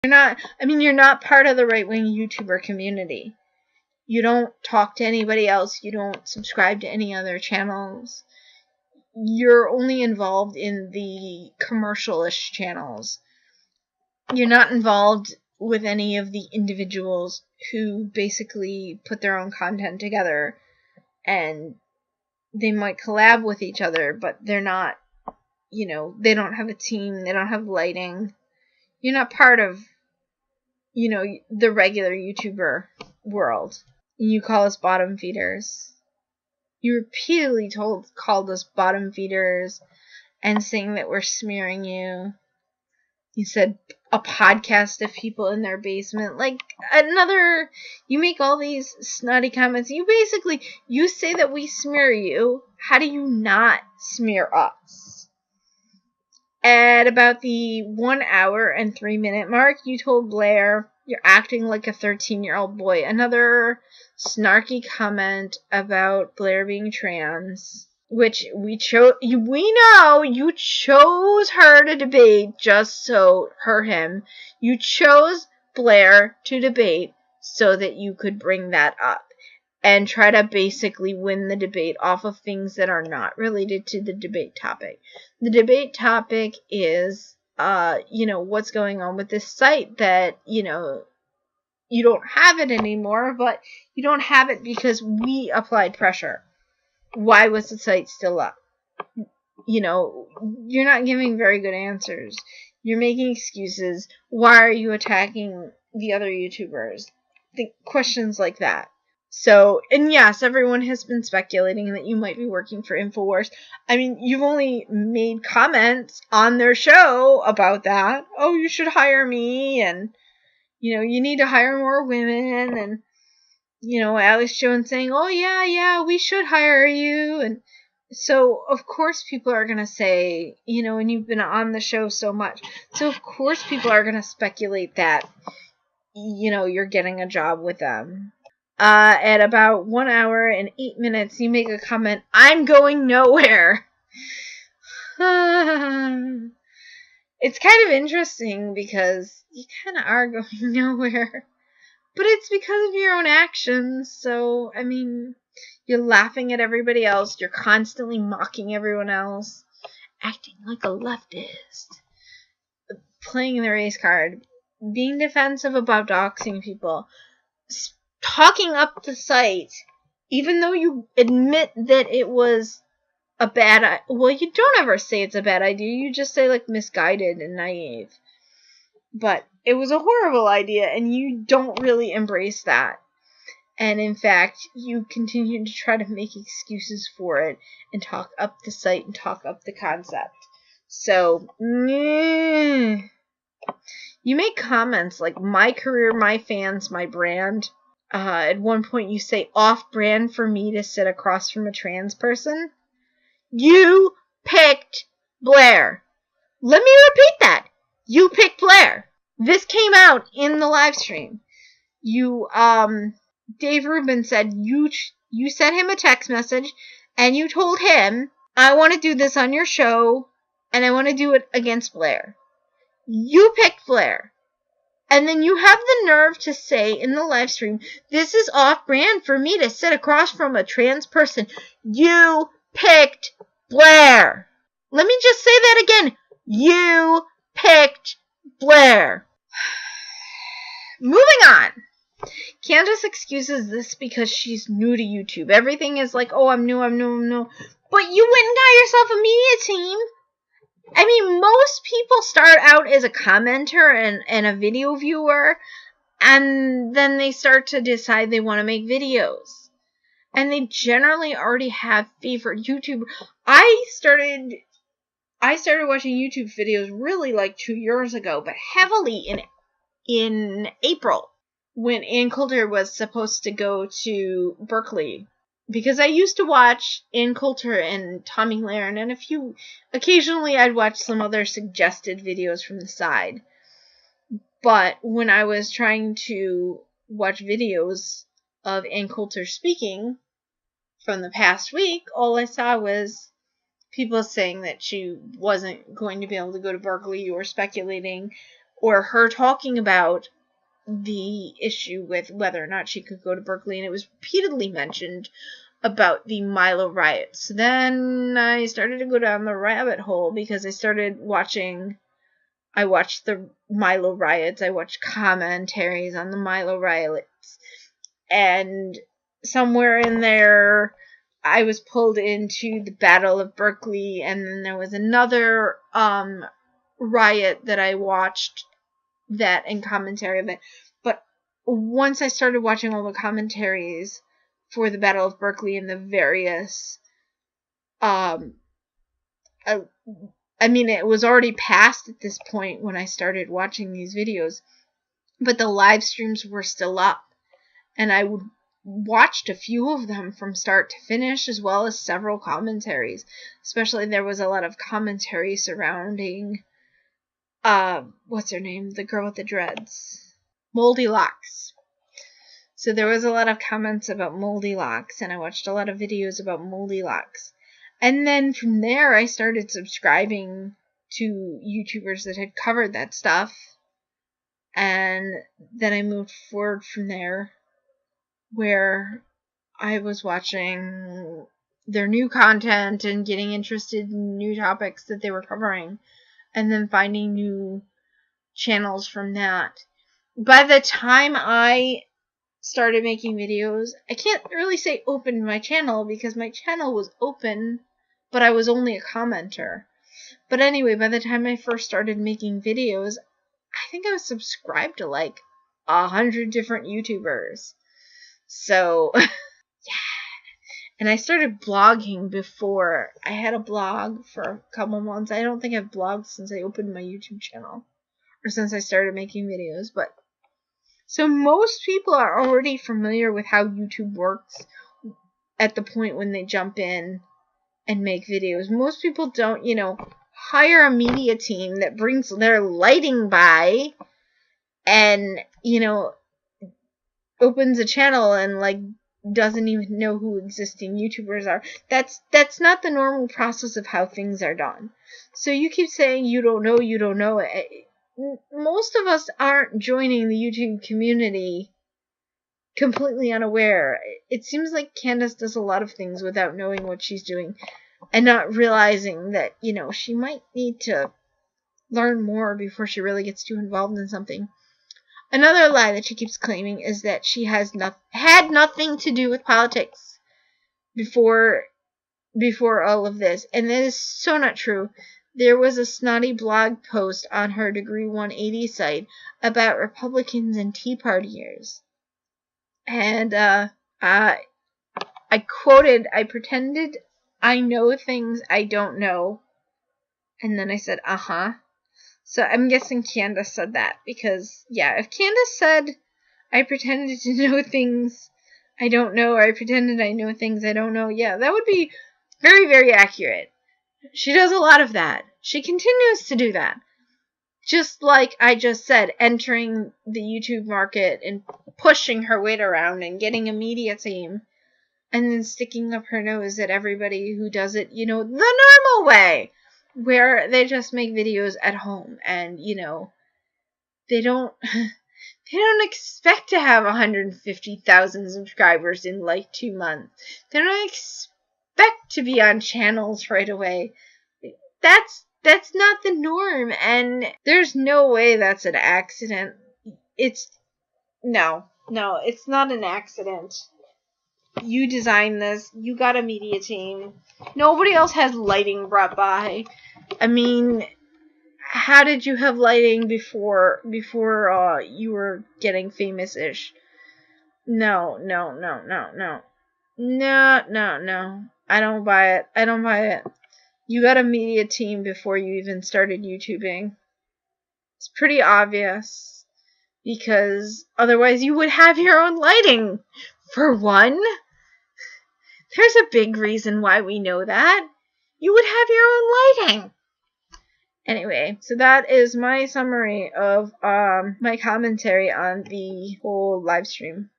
You're not part of the right-wing YouTuber community. You don't talk to anybody else. You don't subscribe to any other channels. You're only involved in the commercial-ish channels. You're not involved with any of the individuals who basically put their own content together, and they might collab with each other, but they're not, they don't have a team, they don't have lighting. You're not part of, the regular YouTuber world. You call us bottom feeders. You repeatedly called us bottom feeders and saying that we're smearing you. You said a podcast of people in their basement. You make all these snotty comments. You say that we smear you. How do you not smear us? At about the 1 hour and 3 minute mark, you told Blaire, you're acting like a 13-year-old boy. Another snarky comment about Blaire being trans, which we know you chose her to debate him. You chose Blaire to debate so that you could bring that up and try to basically win the debate off of things that are not related to the debate topic. The debate topic is, what's going on with this site that, you don't have it anymore, but you don't have it because we applied pressure. Why was the site still up? You're not giving very good answers. You're making excuses. Why are you attacking the other YouTubers? Questions like that. So, and yes, everyone has been speculating that you might be working for InfoWars. You've only made comments on their show about that. Oh, you should hire me, and, you need to hire more women, and, Alex Jones saying, oh, yeah, we should hire you, and so, of course, people are going to say, and you've been on the show so much, so of course people are going to speculate that, you're getting a job with them. At about 1 hour and 8 minutes, you make a comment, I'm going nowhere. It's kind of interesting because you kind of are going nowhere. But it's because of your own actions, so, you're laughing at everybody else, you're constantly mocking everyone else, acting like a leftist, playing the race card, being defensive about doxing people, talking up the site, even though you admit that it was a bad idea. Well, you don't ever say it's a bad idea. You just say, misguided and naive. But it was a horrible idea, and you don't really embrace that. And in fact, you continue to try to make excuses for it and talk up the site and talk up the concept. So, you make comments like, my career, my fans, my brand. At one point you say, off-brand for me to sit across from a trans person. You picked Blaire. Let me repeat that. You picked Blaire. This came out in the live stream. Dave Rubin said you sent him a text message and you told him, I want to do this on your show and I want to do it against Blaire. You picked Blaire. And then you have the nerve to say in the live stream, this is off-brand for me to sit across from a trans person. You picked Blaire. Let me just say that again. You picked Blaire. Moving on. Candace excuses this because she's new to YouTube. Everything is like, oh, I'm new. But you went and got yourself a media team. Most people start out as a commenter and a video viewer, and then they start to decide they want to make videos. And they generally already have favorite YouTubers. I started watching YouTube videos really 2 years ago, but heavily in April, when Ann Coulter was supposed to go to Berkeley. Because I used to watch Ann Coulter and Tommy Lahren, and occasionally I'd watch some other suggested videos from the side. But when I was trying to watch videos of Ann Coulter speaking from the past week, all I saw was people saying that she wasn't going to be able to go to Berkeley, or speculating or her talking about the issue with whether or not she could go to Berkeley, and it was repeatedly mentioned about the Milo riots. So then I started to go down the rabbit hole because I watched the Milo riots, I watched commentaries on the Milo riots, and somewhere in there I was pulled into the Battle of Berkeley, and then there was another riot that I watched that in commentary of it. But once I started watching all the commentaries for the Battle of Berkeley and the various I mean, it was already past at this point when I started watching these videos, but the live streams were still up, and I watched a few of them from start to finish, as well as several commentaries. Especially there was a lot of commentary surrounding what's her name? The girl with the dreads. Moldy Locks. So there was a lot of comments about Moldy Locks, and I watched a lot of videos about Moldy Locks. And then from there, I started subscribing to YouTubers that had covered that stuff. And then I moved forward from there, where I was watching their new content and getting interested in new topics that they were covering, and then finding new channels from that. By the time I started making videos, I can't really say opened my channel, because my channel was open, but I was only a commenter. But anyway, by the time I first started making videos, I think I was subscribed to like 100 different YouTubers. So, yeah. And I started blogging before. I had a blog for a couple months. I don't think I've blogged since I opened my YouTube channel, or since I started making videos, but so most people are already familiar with how YouTube works at the point when they jump in and make videos. Most people don't, hire a media team that brings their lighting by and, opens a channel and, like, doesn't even know who existing YouTubers are. That's not the normal process of how things are done. So you keep saying you don't know. Most of us aren't joining the YouTube community completely unaware. It seems like Candace does a lot of things without knowing what she's doing, and not realizing that, she might need to learn more before she really gets too involved in something. Another lie that she keeps claiming is that she had nothing to do with politics before all of this, and that is so not true. There was a snotty blog post on her Degree 180 site about Republicans and Tea Partiers. And I quoted, I pretended I know things I don't know. And then I said, So I'm guessing Candace said that. Because, yeah, if Candace said, I pretended to know things I don't know, or I pretended I know things I don't know, yeah, that would be very, very accurate. She does a lot of that. She continues to do that. Just like I just said, entering the YouTube market and pushing her weight around and getting a media team, and then sticking up her nose at everybody who does it, the normal way, where they just make videos at home and, they don't expect to have 150,000 subscribers in like 2 months. They don't expect to be on channels right away. That's not the norm, and there's no way that's an accident. No, it's not an accident. You designed this. You got a media team. Nobody else has lighting brought by. I mean, how did you have lighting before you were getting famous-ish? No. I don't buy it. You got a media team before you even started YouTubing. It's pretty obvious, because otherwise you would have your own lighting, for one. There's a big reason why we know that. You would have your own lighting. Anyway, so that is my summary of my commentary on the whole live stream.